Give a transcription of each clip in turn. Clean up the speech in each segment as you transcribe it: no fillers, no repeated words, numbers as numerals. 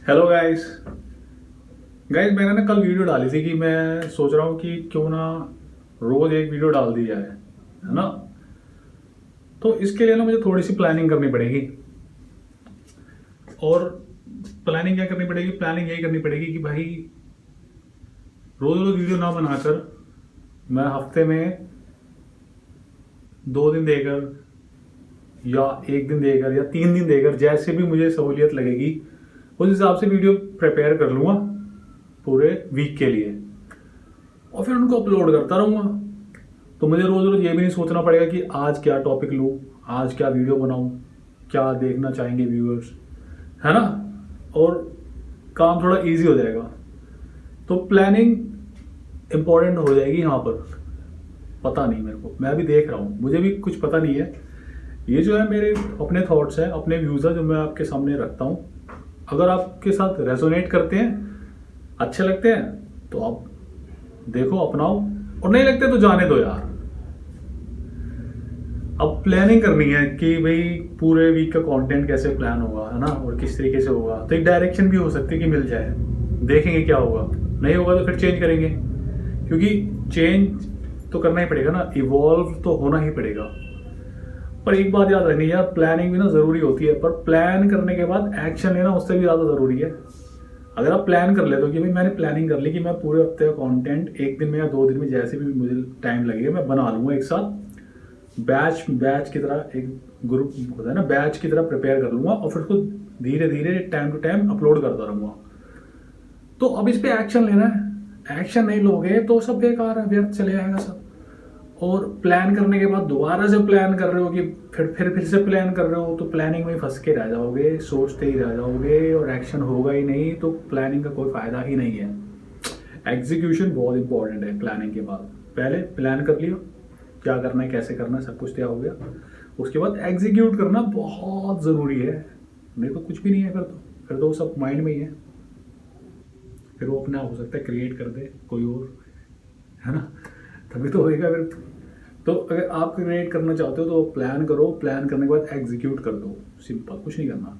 Hello guys. मैंने ना कल वीडियो डाली थी कि मैं सोच रहा हूँ कि क्यों ना रोज एक वीडियो डाल दी जाए, है ना। तो इसके लिए ना मुझे थोड़ी सी प्लानिंग करनी पड़ेगी। और प्लानिंग क्या करनी पड़ेगी? प्लानिंग यही करनी पड़ेगी कि भाई रोज रोज वीडियो ना बनाकर मैं हफ्ते में 2 दिन देकर या 1 दिन देकर या 3 दिन देकर, जैसे भी मुझे सहूलियत लगेगी उस हिसाब से वीडियो प्रिपेयर कर लूँगा पूरे वीक के लिए, और फिर उनको अपलोड करता रहूँगा। तो मुझे रोज़ रोज़ ये भी नहीं सोचना पड़ेगा कि आज क्या टॉपिक लूँ, आज क्या वीडियो बनाऊँ, क्या देखना चाहेंगे व्यूअर्स, है ना। और काम थोड़ा इजी हो जाएगा। तो प्लानिंग इम्पोर्टेंट हो जाएगी यहाँ पर। पता नहीं मेरे को, मैं अभी देख रहा हूँ, मुझे भी कुछ पता नहीं है। ये जो है मेरे अपने थॉट्स हैं, अपने व्यूज़ हैं जो मैं आपके सामने रखता हूँ। अगर आपके साथ रेजोनेट करते हैं, अच्छे लगते हैं, तो आप देखो, अपनाओ, और नहीं लगते तो जाने दो यार। अब प्लानिंग करनी है कि भाई पूरे वीक का कंटेंट कैसे प्लान होगा, है ना, और किस तरीके से होगा। तो एक डायरेक्शन भी हो सकती है कि मिल जाए, देखेंगे क्या होगा। नहीं होगा तो फिर चेंज करेंगे, क्योंकि चेंज तो करना ही पड़ेगा ना, इवॉल्व तो होना ही पड़ेगा। पर एक बात याद रखनी यार, प्लानिंग भी ना ज़रूरी होती है, पर प्लान करने के बाद एक्शन लेना उससे भी ज़्यादा ज़रूरी है। अगर आप प्लान कर लेते हो कि भाई मैंने प्लानिंग कर ली कि मैं पूरे हफ्ते का कंटेंट 1 दिन में या 2 दिन में, जैसे भी मुझे टाइम लगेगा, मैं बना लूँगा एक साथ, बैच बैच की तरह, एक ग्रुप होता है ना, बैच की तरह प्रिपेयर कर लूँगा, और फिर उसको धीरे धीरे टाइम टू टाइम अपलोड करता रहूँगा। तो अब इस पे एक्शन लेना है। एक्शन नहीं लोगे तो सब बेकार है, व्यर्थ चले जाएगा सब। और प्लान करने के बाद दोबारा से प्लान कर रहे हो कि फिर से प्लान कर रहे हो, तो प्लानिंग में फंस के रह जाओगे, सोचते ही रह जाओगे, और एक्शन होगा ही नहीं, तो प्लानिंग का कोई फायदा ही नहीं है। एग्जीक्यूशन बहुत इंपॉर्टेंट है प्लानिंग के बाद। पहले प्लान कर लिया क्या करना है, कैसे करना है, सब कुछ तैयार हो गया, उसके बाद एग्जीक्यूट करना बहुत ज़रूरी है। नहीं तो कुछ भी नहीं है, फिर तो वो सब माइंड में ही है। फिर वो अपना हो सकता है क्रिएट कर दे कोई और, है ना, तभी तो होएगा फिर। तो अगर आप क्रिएट करना चाहते हो तो प्लान करो, प्लान करने के बाद एग्जीक्यूट कर दो, सिंपल, कुछ नहीं करना,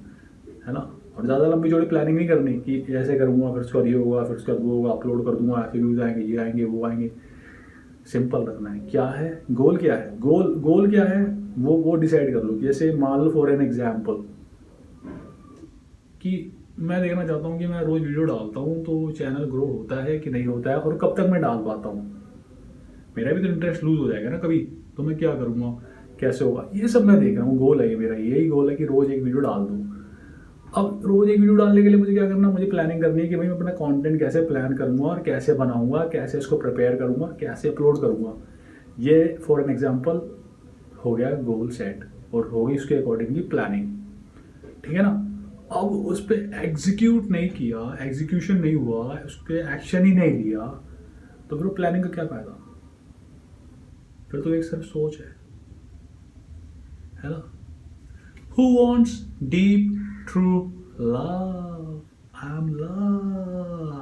है ना। और ज़्यादा लंबी चौड़ी प्लानिंग नहीं करनी कि ऐसे करूँगा फिर उसका ये होगा, फिर उसका वो होगा, अपलोड कर दूंगा, ऐसे व्यूज़ आएंगे, ये आएंगे, वो आएंगे। सिंपल रखना है। क्या है गोल, क्या है गोल, गोल क्या है, वो डिसाइड कर लो। जैसे मान लो फॉर एन एग्जाम्पल कि मैं देखना चाहता हूँ कि मैं रोज़ वीडियो डालता हूँ तो चैनल ग्रो होता है कि नहीं होता है, और कब तक मैं डाल पाता हूँ। मेरा भी तो इंटरेस्ट लूज हो जाएगा ना कभी, तो मैं क्या करूँगा, कैसे होगा, ये सब मैं देख रहा हूँ। गोल है ये मेरा, यही गोल है कि रोज़ एक वीडियो डाल दूँ। अब रोज़ एक वीडियो डालने के लिए मुझे क्या करना, मुझे प्लानिंग करनी है कि भाई मैं अपना कंटेंट कैसे प्लान करूँगा, और कैसे बनाऊँगा, कैसे इसको प्रिपेयर करूँगा, कैसे अपलोड करूँगा। ये फॉर एन एग्जाम्पल हो गया गोल सेट, और होगी उसके अकॉर्डिंगली प्लानिंग, ठीक है ना। अब उस पर एग्जीक्यूट नहीं किया, एग्जीक्यूशन नहीं हुआ, उस पर एक्शन ही नहीं लिया, तो फिर प्लानिंग का क्या फ़ायदा? फिर तो एक सिर्फ सोच है ना। Who wants deep true love? I am love.